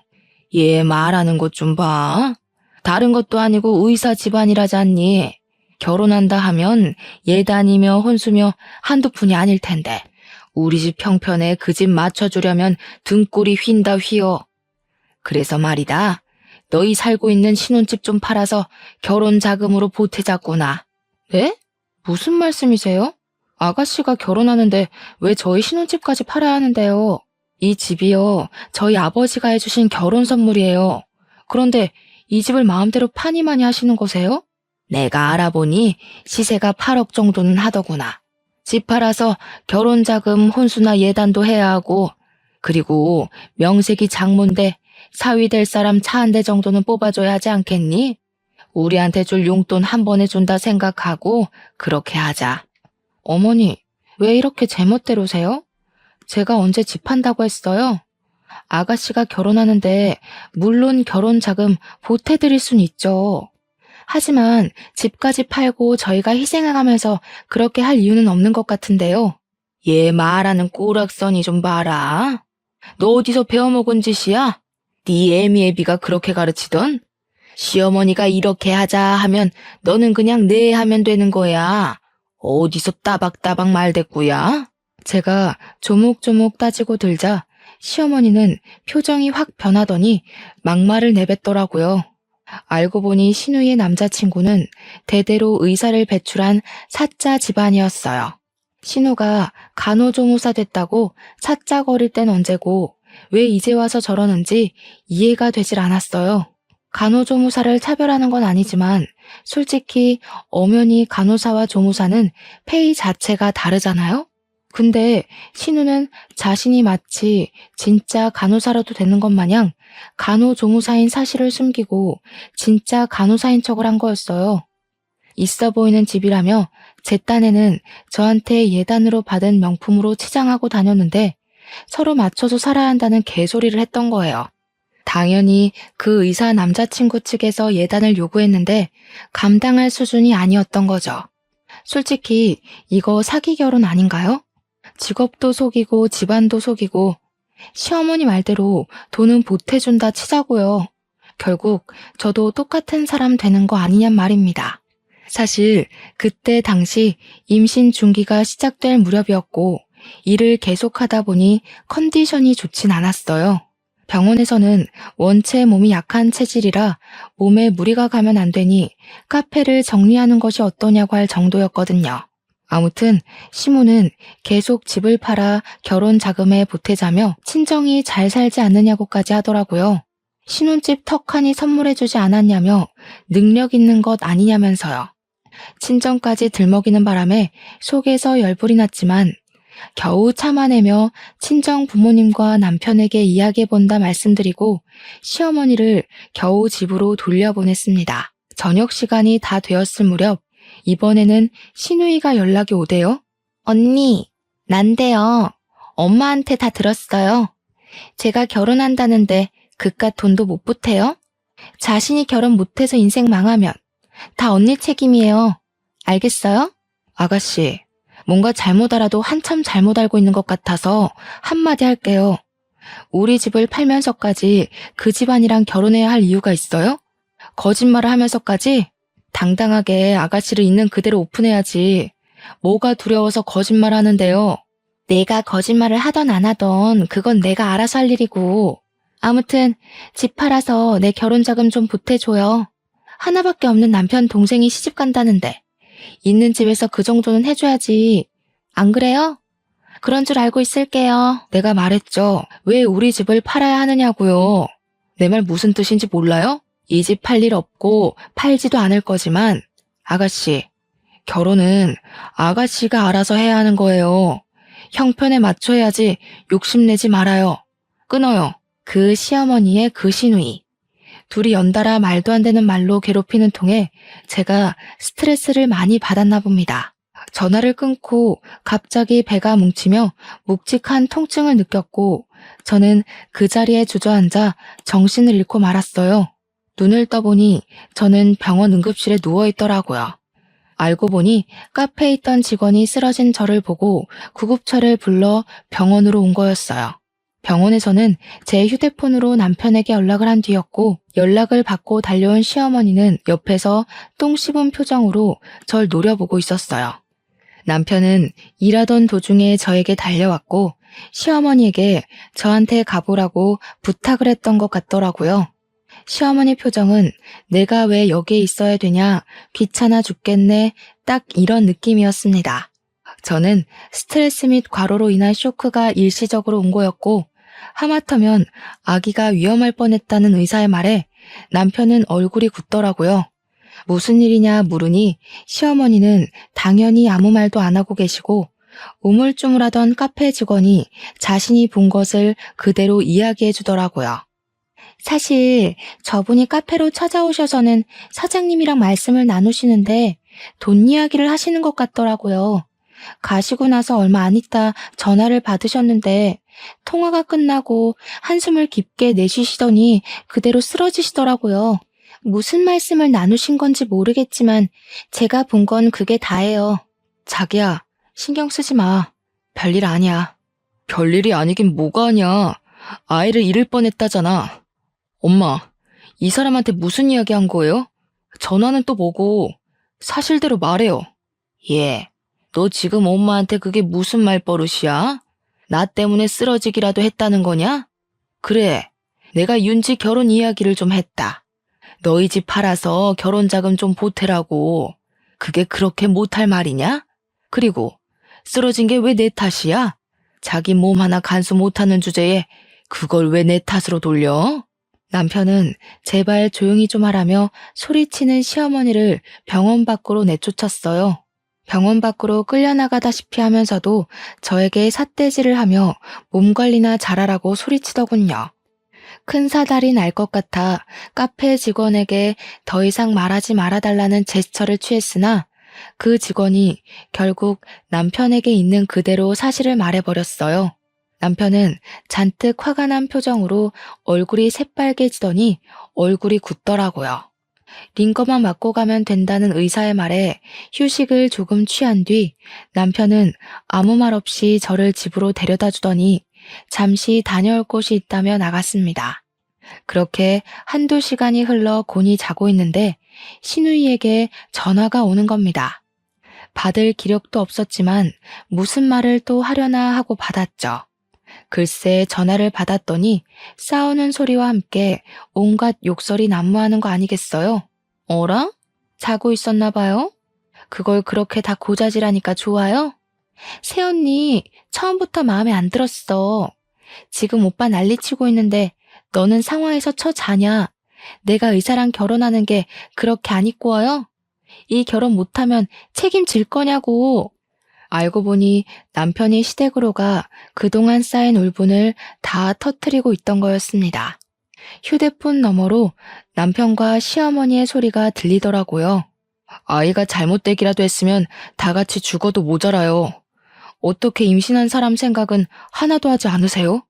얘 말하는 것 좀 봐. 다른 것도 아니고 의사 집안이라잖니. 결혼한다 하면 예단이며 혼수며 한두 푼이 아닐 텐데 우리 집 형편에 그 집 맞춰주려면 등골이 휜다 휘어. 그래서 말이다. 너희 살고 있는 신혼집 좀 팔아서 결혼 자금으로 보태자꾸나. 네? 무슨 말씀이세요? 아가씨가 결혼하는데 왜 저희 신혼집까지 팔아야 하는데요? 이 집이요, 저희 아버지가 해주신 결혼 선물이에요. 그런데 이 집을 마음대로 파니마니 하시는 거세요? 내가 알아보니 시세가 8억 정도는 하더구나. 집 팔아서 결혼 자금 혼수나 예단도 해야 하고, 그리고 명색이 장모인데 사위 될 사람 차 한 대 정도는 뽑아줘야 하지 않겠니? 우리한테 줄 용돈 한 번에 준다 생각하고 그렇게 하자. 어머니, 왜 이렇게 제멋대로세요? 제가 언제 집 판다고 했어요? 아가씨가 결혼하는데 물론 결혼 자금 보태드릴 순 있죠. 하지만 집까지 팔고 저희가 희생해가면서 그렇게 할 이유는 없는 것 같은데요. 얘 말하는 꼬락서니 좀 봐라. 너 어디서 배워먹은 짓이야? 네 애미애비가 그렇게 가르치던? 시어머니가 이렇게 하자 하면 너는 그냥 네 하면 되는 거야. 어디서 따박따박 말대꾸야? 제가 조목조목 따지고 들자 시어머니는 표정이 확 변하더니 막말을 내뱉더라고요. 알고 보니 신우의 남자친구는 대대로 의사를 배출한 사자 집안이었어요. 신우가 간호조무사 됐다고 사자거릴 땐 언제고 왜 이제 와서 저러는지 이해가 되질 않았어요. 간호조무사를 차별하는 건 아니지만 솔직히 엄연히 간호사와 조무사는 페이 자체가 다르잖아요? 근데 신우는 자신이 마치 진짜 간호사라도 되는 것 마냥 간호조무사인 사실을 숨기고 진짜 간호사인 척을 한 거였어요. 있어 보이는 집이라며 제 딴에는 저한테 예단으로 받은 명품으로 치장하고 다녔는데 서로 맞춰서 살아야 한다는 개소리를 했던 거예요. 당연히 그 의사 남자친구 측에서 예단을 요구했는데 감당할 수준이 아니었던 거죠. 솔직히 이거 사기 결혼 아닌가요? 직업도 속이고 집안도 속이고 시어머니 말대로 돈은 보태준다 치자고요. 결국 저도 똑같은 사람 되는 거 아니냔 말입니다. 사실 그때 당시 임신 중기가 시작될 무렵이었고 일을 계속하다 보니 컨디션이 좋진 않았어요. 병원에서는 원체 몸이 약한 체질이라 몸에 무리가 가면 안 되니 카페를 정리하는 것이 어떠냐고 할 정도였거든요. 아무튼 시모는 계속 집을 팔아 결혼 자금에 보태자며 친정이 잘 살지 않느냐고까지 하더라고요. 신혼집 턱하니 선물해주지 않았냐며 능력 있는 것 아니냐면서요. 친정까지 들먹이는 바람에 속에서 열불이 났지만 겨우 참아내며 친정 부모님과 남편에게 이야기해본다 말씀드리고 시어머니를 겨우 집으로 돌려보냈습니다. 저녁 시간이 다 되었을 무렵 이번에는 신우이가 연락이 오대요. 언니, 난데요. 엄마한테 다 들었어요. 제가 결혼한다는데 그깟 돈도 못 보태요? 자신이 결혼 못해서 인생 망하면 다 언니 책임이에요. 알겠어요? 아가씨, 뭔가 잘못 알아도 한참 잘못 알고 있는 것 같아서 한마디 할게요. 우리 집을 팔면서까지 그 집안이랑 결혼해야 할 이유가 있어요? 거짓말을 하면서까지? 당당하게 아가씨를 있는 그대로 오픈해야지. 뭐가 두려워서 거짓말 하는데요. 내가 거짓말을 하던 안 하던 그건 내가 알아서 할 일이고. 아무튼 집 팔아서 내 결혼 자금 좀 보태줘요. 하나밖에 없는 남편 동생이 시집 간다는데 있는 집에서 그 정도는 해줘야지. 안 그래요? 그런 줄 알고 있을게요. 내가 말했죠. 왜 우리 집을 팔아야 하느냐고요. 내 말 무슨 뜻인지 몰라요? 이 집 팔 일 없고 팔지도 않을 거지만 아가씨, 결혼은 아가씨가 알아서 해야 하는 거예요. 형편에 맞춰야지 욕심내지 말아요. 끊어요. 그 시어머니의 그 시누이. 둘이 연달아 말도 안 되는 말로 괴롭히는 통에 제가 스트레스를 많이 받았나 봅니다. 전화를 끊고 갑자기 배가 뭉치며 묵직한 통증을 느꼈고 저는 그 자리에 주저앉아 정신을 잃고 말았어요. 눈을 떠보니 저는 병원 응급실에 누워있더라고요. 알고 보니 카페에 있던 직원이 쓰러진 저를 보고 구급차를 불러 병원으로 온 거였어요. 병원에서는 제 휴대폰으로 남편에게 연락을 한 뒤였고 연락을 받고 달려온 시어머니는 옆에서 똥 씹은 표정으로 절 노려보고 있었어요. 남편은 일하던 도중에 저에게 달려왔고 시어머니에게 저한테 가보라고 부탁을 했던 것 같더라고요. 시어머니 표정은 내가 왜 여기에 있어야 되냐, 귀찮아 죽겠네, 딱 이런 느낌이었습니다. 저는 스트레스 및 과로로 인한 쇼크가 일시적으로 온 거였고 하마터면 아기가 위험할 뻔했다는 의사의 말에 남편은 얼굴이 굳더라고요. 무슨 일이냐 물으니 시어머니는 당연히 아무 말도 안 하고 계시고 우물쭈물하던 카페 직원이 자신이 본 것을 그대로 이야기해 주더라고요. 사실 저분이 카페로 찾아오셔서는 사장님이랑 말씀을 나누시는데 돈 이야기를 하시는 것 같더라고요. 가시고 나서 얼마 안 있다 전화를 받으셨는데 통화가 끝나고 한숨을 깊게 내쉬시더니 그대로 쓰러지시더라고요. 무슨 말씀을 나누신 건지 모르겠지만 제가 본 건 그게 다예요. 자기야, 신경 쓰지 마. 별일 아니야. 별일이 아니긴 뭐가 아니야. 아이를 잃을 뻔했다잖아. 엄마, 이 사람한테 무슨 이야기 한 거예요? 전화는 또 뭐고? 사실대로 말해요. 예, 너 지금 엄마한테 그게 무슨 말버릇이야? 나 때문에 쓰러지기라도 했다는 거냐? 그래, 내가 윤지 결혼 이야기를 좀 했다. 너희 집 팔아서 결혼 자금 좀 보태라고. 그게 그렇게 못할 말이냐? 그리고 쓰러진 게 왜 내 탓이야? 자기 몸 하나 간수 못하는 주제에 그걸 왜 내 탓으로 돌려? 남편은 제발 조용히 좀 하라며 소리치는 시어머니를 병원 밖으로 내쫓았어요. 병원 밖으로 끌려나가다시피 하면서도 저에게 삿대질을 하며 몸 관리나 잘하라고 소리치더군요. 큰 사달이 날 것 같아 카페 직원에게 더 이상 말하지 말아달라는 제스처를 취했으나 그 직원이 결국 남편에게 있는 그대로 사실을 말해버렸어요. 남편은 잔뜩 화가 난 표정으로 얼굴이 새빨개지더니 얼굴이 굳더라고요. 링거만 맞고 가면 된다는 의사의 말에 휴식을 조금 취한 뒤 남편은 아무 말 없이 저를 집으로 데려다 주더니 잠시 다녀올 곳이 있다며 나갔습니다. 그렇게 한두 시간이 흘러 곤히 자고 있는데 시누이에게 전화가 오는 겁니다. 받을 기력도 없었지만 무슨 말을 또 하려나 하고 받았죠. 글쎄 전화를 받았더니 싸우는 소리와 함께 온갖 욕설이 난무하는 거 아니겠어요? 어라? 자고 있었나 봐요? 그걸 그렇게 다 고자질하니까 좋아요? 새언니 처음부터 마음에 안 들었어. 지금 오빠 난리치고 있는데 너는 상황에서 자냐? 내가 의사랑 결혼하는 게 그렇게 안 이꼬아요? 이 결혼 못하면 책임질 거냐고. 알고 보니 남편이 시댁으로 가 그동안 쌓인 울분을 다 터뜨리고 있던 거였습니다. 휴대폰 너머로 남편과 시어머니의 소리가 들리더라고요. 아이가 잘못되기라도 했으면 다 같이 죽어도 모자라요. 어떻게 임신한 사람 생각은 하나도 하지 않으세요?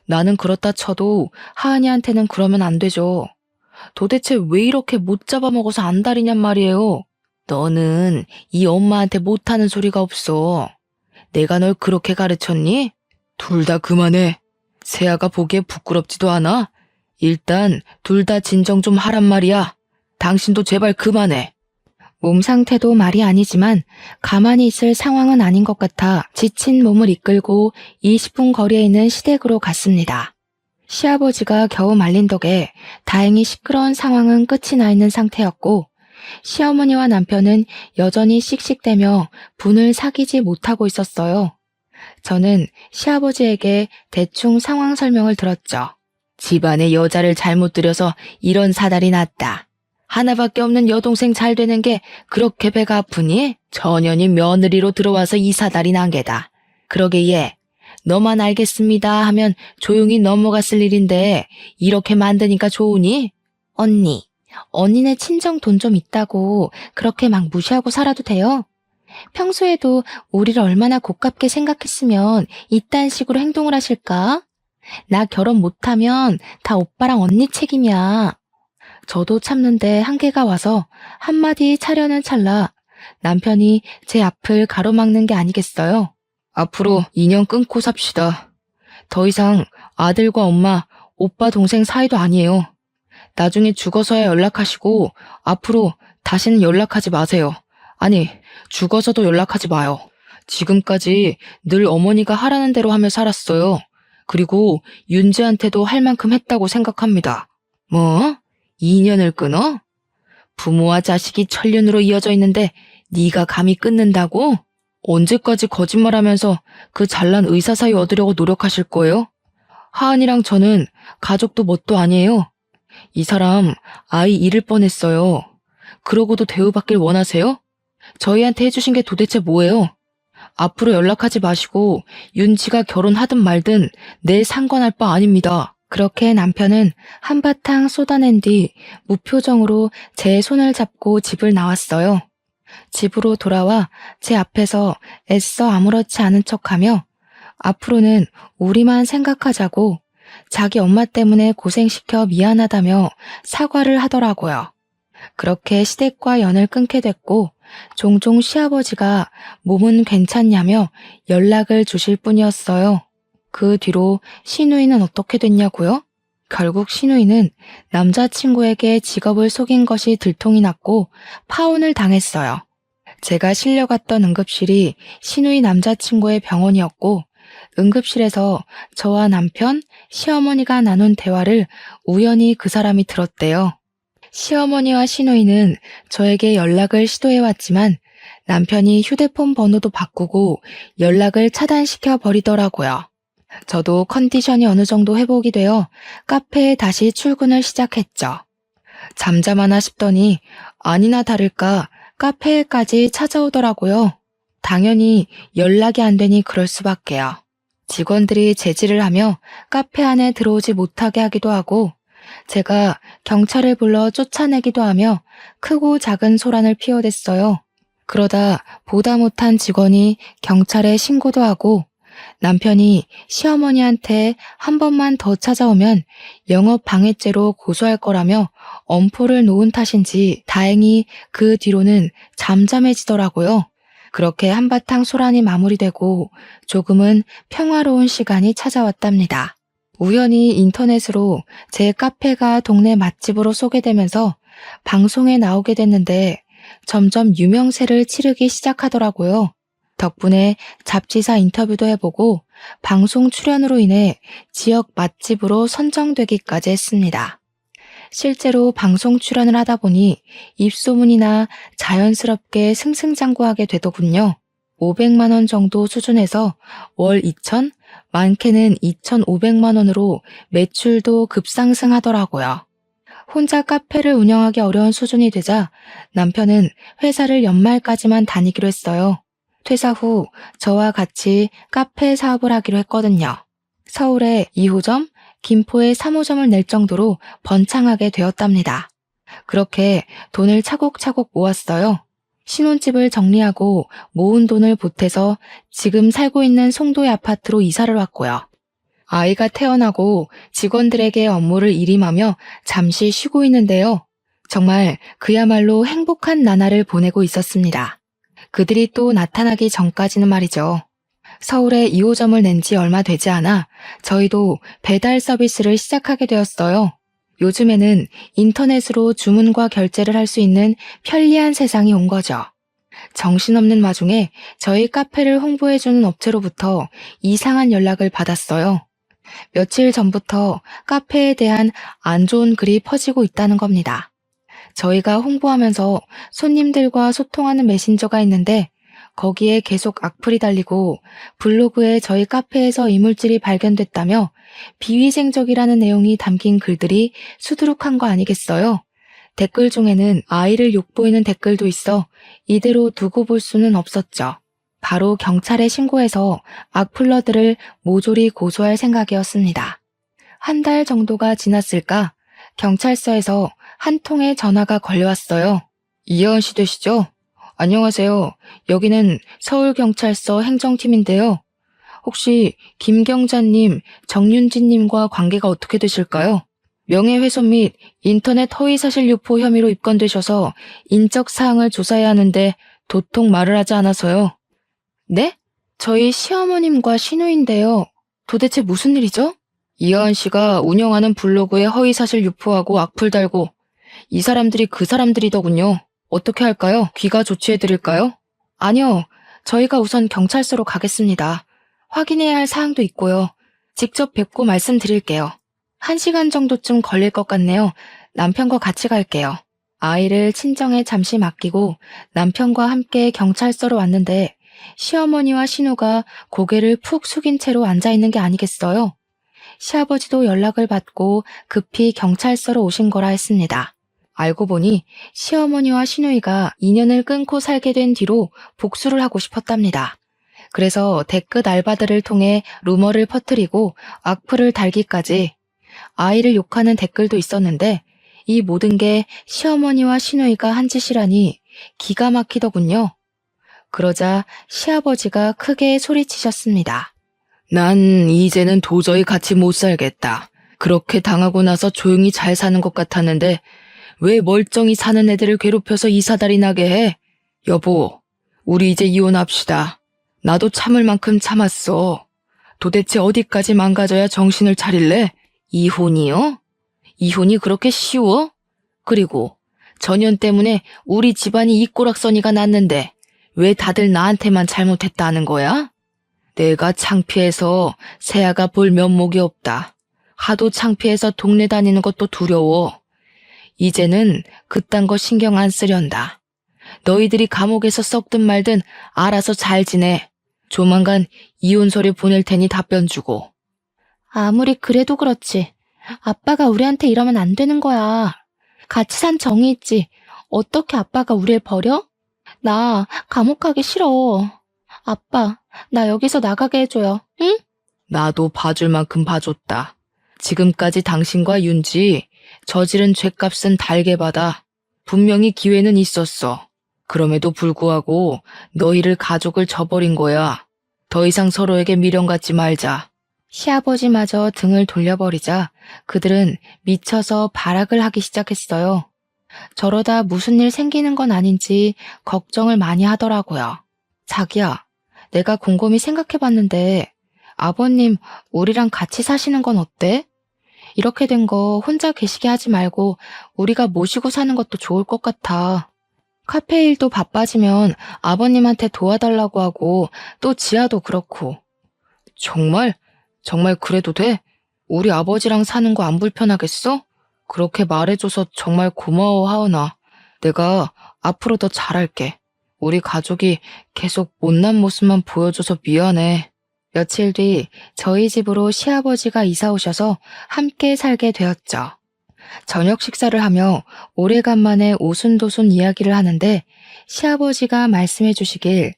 나는 그렇다 쳐도 하은이한테는 그러면 안 되죠. 도대체 왜 이렇게 못 잡아먹어서 안달이냔 말이에요. 너는 이 엄마한테 못하는 소리가 없어. 내가 널 그렇게 가르쳤니? 둘 다 그만해. 세아가 보기에 부끄럽지도 않아? 일단 둘 다 진정 좀 하란 말이야. 당신도 제발 그만해. 몸 상태도 말이 아니지만 가만히 있을 상황은 아닌 것 같아 지친 몸을 이끌고 20분 거리에 있는 시댁으로 갔습니다. 시아버지가 겨우 말린 덕에 다행히 시끄러운 상황은 끝이 나 있는 상태였고 시어머니와 남편은 여전히 씩씩대며 분을 사귀지 못하고 있었어요. 저는 시아버지에게 대충 상황 설명을 들었죠. 집안에 여자를 잘못 들여서 이런 사달이 났다. 하나밖에 없는 여동생 잘 되는 게 그렇게 배가 아프니? 전현이 며느리로 들어와서 이 사달이 난 게다. 그러게 얘, 너만 알겠습니다 하면 조용히 넘어갔을 일인데 이렇게 만드니까 좋으니? 언니네 친정 돈 좀 있다고 그렇게 막 무시하고 살아도 돼요? 평소에도 우리를 얼마나 고깝게 생각했으면 이딴 식으로 행동을 하실까? 나 결혼 못하면 다 오빠랑 언니 책임이야. 저도 참는데 한계가 와서 한마디 차려는 찰나 남편이 제 앞을 가로막는 게 아니겠어요? 앞으로 인연 끊고 삽시다. 더 이상 아들과 엄마, 오빠, 동생 사이도 아니에요. 나중에 죽어서야 연락하시고 앞으로 다시는 연락하지 마세요. 아니, 죽어서도 연락하지 마요. 지금까지 늘 어머니가 하라는 대로 하며 살았어요. 그리고 윤지한테도 할 만큼 했다고 생각합니다. 뭐? 인연을 끊어? 부모와 자식이 천륜으로 이어져 있는데 네가 감히 끊는다고? 언제까지 거짓말하면서 그 잘난 의사 사이 얻으려고 노력하실 거예요? 하은이랑 저는 가족도 뭣도 아니에요. 이 사람 아이 잃을 뻔했어요. 그러고도 대우받길 원하세요? 저희한테 해주신 게 도대체 뭐예요? 앞으로 연락하지 마시고 윤지가 결혼하든 말든 내 상관할 바 아닙니다. 그렇게 남편은 한바탕 쏟아낸 뒤 무표정으로 제 손을 잡고 집을 나왔어요. 집으로 돌아와 제 앞에서 애써 아무렇지 않은 척하며 앞으로는 우리만 생각하자고 자기 엄마 때문에 고생시켜 미안하다며 사과를 하더라고요. 그렇게 시댁과 연을 끊게 됐고 종종 시아버지가 몸은 괜찮냐며 연락을 주실 뿐이었어요. 그 뒤로 시누이는 어떻게 됐냐고요? 결국 시누이는 남자친구에게 직업을 속인 것이 들통이 났고 파혼을 당했어요. 제가 실려갔던 응급실이 시누이 남자친구의 병원이었고 응급실에서 저와 남편, 시어머니가 나눈 대화를 우연히 그 사람이 들었대요. 시어머니와 시누이는 저에게 연락을 시도해왔지만 남편이 휴대폰 번호도 바꾸고 연락을 차단시켜 버리더라고요. 저도 컨디션이 어느 정도 회복이 되어 카페에 다시 출근을 시작했죠. 잠잠하나 싶더니 아니나 다를까 카페에까지 찾아오더라고요. 당연히 연락이 안 되니 그럴 수밖에요. 직원들이 제지를 하며 카페 안에 들어오지 못하게 하기도 하고 제가 경찰을 불러 쫓아내기도 하며 크고 작은 소란을 피워댔어요. 그러다 보다 못한 직원이 경찰에 신고도 하고 남편이 시어머니한테 한 번만 더 찾아오면 영업 방해죄로 고소할 거라며 엄포를 놓은 탓인지 다행히 그 뒤로는 잠잠해지더라고요. 그렇게 한바탕 소란이 마무리되고 조금은 평화로운 시간이 찾아왔답니다. 우연히 인터넷으로 제 카페가 동네 맛집으로 소개되면서 방송에 나오게 됐는데 점점 유명세를 치르기 시작하더라고요. 덕분에 잡지사 인터뷰도 해보고 방송 출연으로 인해 지역 맛집으로 선정되기까지 했습니다. 실제로 방송 출연을 하다 보니 입소문이나 자연스럽게 승승장구하게 되더군요. 500만 원 정도 수준에서 월 2천, 많게는 2,500만 원으로 매출도 급상승하더라고요. 혼자 카페를 운영하기 어려운 수준이 되자 남편은 회사를 연말까지만 다니기로 했어요. 퇴사 후 저와 같이 카페 사업을 하기로 했거든요. 서울에 2호점, 김포에 3호점을 낼 정도로 번창하게 되었답니다. 그렇게 돈을 차곡차곡 모았어요. 신혼집을 정리하고 모은 돈을 보태서 지금 살고 있는 송도의 아파트로 이사를 왔고요. 아이가 태어나고 직원들에게 업무를 일임하며 잠시 쉬고 있는데요. 정말 그야말로 행복한 나날을 보내고 있었습니다. 그들이 또 나타나기 전까지는 말이죠. 서울에 2호점을 낸 지 얼마 되지 않아 저희도 배달 서비스를 시작하게 되었어요. 요즘에는 인터넷으로 주문과 결제를 할 수 있는 편리한 세상이 온 거죠. 정신없는 와중에 저희 카페를 홍보해주는 업체로부터 이상한 연락을 받았어요. 며칠 전부터 카페에 대한 안 좋은 글이 퍼지고 있다는 겁니다. 저희가 홍보하면서 손님들과 소통하는 메신저가 있는데 거기에 계속 악플이 달리고 블로그에 저희 카페에서 이물질이 발견됐다며 비위생적이라는 내용이 담긴 글들이 수두룩한 거 아니겠어요? 댓글 중에는 아이를 욕보이는 댓글도 있어 이대로 두고 볼 수는 없었죠. 바로 경찰에 신고해서 악플러들을 모조리 고소할 생각이었습니다. 한 달 정도가 지났을까 경찰서에서 한 통의 전화가 걸려왔어요. 이혜원 씨 되시죠? 안녕하세요. 여기는 서울경찰서 행정팀인데요. 혹시 김경자님, 정윤진님과 관계가 어떻게 되실까요? 명예훼손 및 인터넷 허위사실 유포 혐의로 입건되셔서 인적 사항을 조사해야 하는데 도통 말을 하지 않아서요. 네? 저희 시어머님과 시누인데요. 도대체 무슨 일이죠? 이하은 씨가 운영하는 블로그에 허위사실 유포하고 악플 달고 이 사람들이 그 사람들이더군요. 어떻게 할까요? 귀가 조치해드릴까요? 아니요. 저희가 우선 경찰서로 가겠습니다. 확인해야 할 사항도 있고요. 직접 뵙고 말씀드릴게요. 1시간 정도쯤 걸릴 것 같네요. 남편과 같이 갈게요. 아이를 친정에 잠시 맡기고 남편과 함께 경찰서로 왔는데 시어머니와 신우가 고개를 푹 숙인 채로 앉아있는 게 아니겠어요? 시아버지도 연락을 받고 급히 경찰서로 오신 거라 했습니다. 알고 보니 시어머니와 시누이가 인연을 끊고 살게 된 뒤로 복수를 하고 싶었답니다. 그래서 댓글 알바들을 통해 루머를 퍼뜨리고 악플을 달기까지 아이를 욕하는 댓글도 있었는데 이 모든 게 시어머니와 시누이가 한 짓이라니 기가 막히더군요. 그러자 시아버지가 크게 소리치셨습니다. 난 이제는 도저히 같이 못 살겠다. 그렇게 당하고 나서 조용히 잘 사는 것 같았는데 왜 멀쩡히 사는 애들을 괴롭혀서 이사달이 나게 해? 여보, 우리 이제 이혼합시다. 나도 참을 만큼 참았어. 도대체 어디까지 망가져야 정신을 차릴래? 이혼이요? 이혼이 그렇게 쉬워? 그리고 전현 때문에 우리 집안이 이 꼬락서니가 났는데 왜 다들 나한테만 잘못했다는 거야? 내가 창피해서 세아가 볼 면목이 없다. 하도 창피해서 동네 다니는 것도 두려워. 이제는 그딴 거 신경 안 쓰련다. 너희들이 감옥에서 썩든 말든 알아서 잘 지내. 조만간 이혼서류 보낼 테니 답변 주고. 아무리 그래도 그렇지. 아빠가 우리한테 이러면 안 되는 거야. 같이 산 정이 있지. 어떻게 아빠가 우릴 버려? 나 감옥 가기 싫어. 아빠, 나 여기서 나가게 해줘요. 응? 나도 봐줄 만큼 봐줬다. 지금까지 당신과 윤지 저지른 죄값은 달게 받아. 분명히 기회는 있었어. 그럼에도 불구하고 너희를 가족을 저버린 거야. 더 이상 서로에게 미련 갖지 말자. 시아버지마저 등을 돌려버리자 그들은 미쳐서 발악을 하기 시작했어요. 저러다 무슨 일 생기는 건 아닌지 걱정을 많이 하더라고요. 자기야, 내가 곰곰이 생각해봤는데 아버님 우리랑 같이 사시는 건 어때? 이렇게 된 거 혼자 계시게 하지 말고 우리가 모시고 사는 것도 좋을 것 같아. 카페 일도 바빠지면 아버님한테 도와달라고 하고 또 지아도 그렇고. 정말? 정말 그래도 돼? 우리 아버지랑 사는 거 안 불편하겠어? 그렇게 말해줘서 정말 고마워, 하은아. 내가 앞으로 더 잘할게. 우리 가족이 계속 못난 모습만 보여줘서 미안해. 며칠 뒤 저희 집으로 시아버지가 이사 오셔서 함께 살게 되었죠. 저녁 식사를 하며 오래간만에 오순도순 이야기를 하는데 시아버지가 말씀해 주시길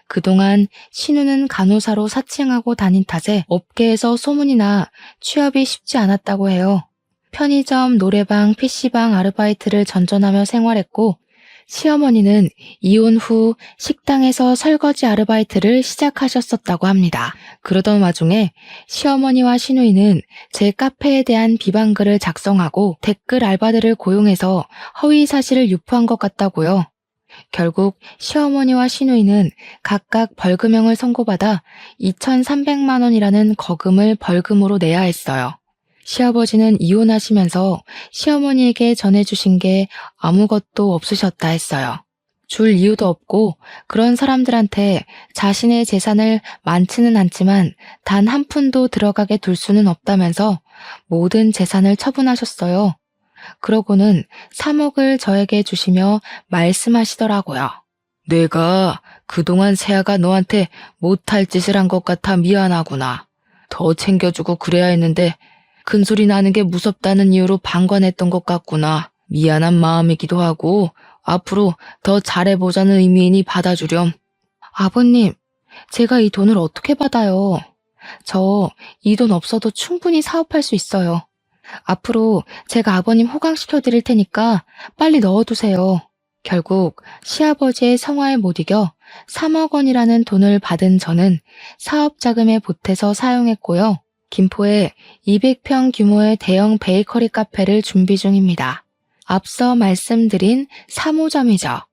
그동안 신우는 간호사로 사칭하고 다닌 탓에 업계에서 소문이 나 취업이 쉽지 않았다고 해요. 편의점, 노래방, PC방 아르바이트를 전전하며 생활했고 시어머니는 이혼 후 식당에서 설거지 아르바이트를 시작하셨었다고 합니다. 그러던 와중에 시어머니와 시누이는 제 카페에 대한 비방글을 작성하고 댓글 알바들을 고용해서 허위 사실을 유포한 것 같다고요. 결국 시어머니와 시누이는 각각 벌금형을 선고받아 2,300만 원이라는 거금을 벌금으로 내야 했어요. 시아버지는 이혼하시면서 시어머니에게 전해주신 게 아무것도 없으셨다 했어요. 줄 이유도 없고 그런 사람들한테 자신의 재산을 많지는 않지만 단 한 푼도 들어가게 둘 수는 없다면서 모든 재산을 처분하셨어요. 그러고는 3억을 저에게 주시며 말씀하시더라고요. 내가 그동안 세아가 너한테 못할 짓을 한 것 같아 미안하구나. 더 챙겨주고 그래야 했는데 큰소리 나는 게 무섭다는 이유로 방관했던 것 같구나. 미안한 마음이기도 하고 앞으로 더 잘해보자는 의미이니 받아주렴. 아버님, 제가 이 돈을 어떻게 받아요? 저 이 돈 없어도 충분히 사업할 수 있어요. 앞으로 제가 아버님 호강시켜 드릴 테니까 빨리 넣어두세요. 결국 시아버지의 성화에 못 이겨 3억 원이라는 돈을 받은 저는 사업 자금에 보태서 사용했고요. 김포에 200평 규모의 대형 베이커리 카페를 준비 중입니다. 앞서 말씀드린 3호점이죠.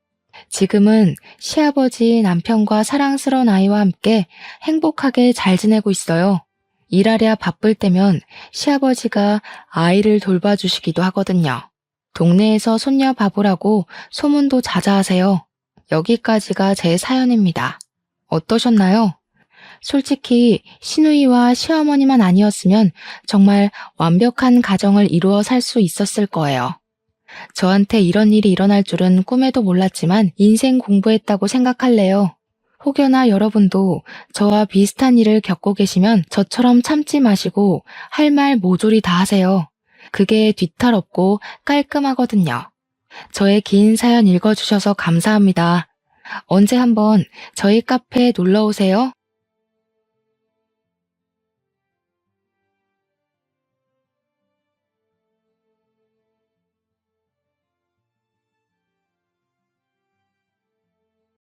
지금은 시아버지, 남편과 사랑스러운 아이와 함께 행복하게 잘 지내고 있어요. 일하랴 바쁠 때면 시아버지가 아이를 돌봐주시기도 하거든요. 동네에서 손녀 바보라고 소문도 자자하세요. 여기까지가 제 사연입니다. 어떠셨나요? 솔직히 시누이와 시어머니만 아니었으면 정말 완벽한 가정을 이루어 살 수 있었을 거예요. 저한테 이런 일이 일어날 줄은 꿈에도 몰랐지만 인생 공부했다고 생각할래요. 혹여나 여러분도 저와 비슷한 일을 겪고 계시면 저처럼 참지 마시고 할 말 모조리 다 하세요. 그게 뒤탈 없고 깔끔하거든요. 저의 긴 사연 읽어주셔서 감사합니다. 언제 한번 저희 카페에 놀러 오세요.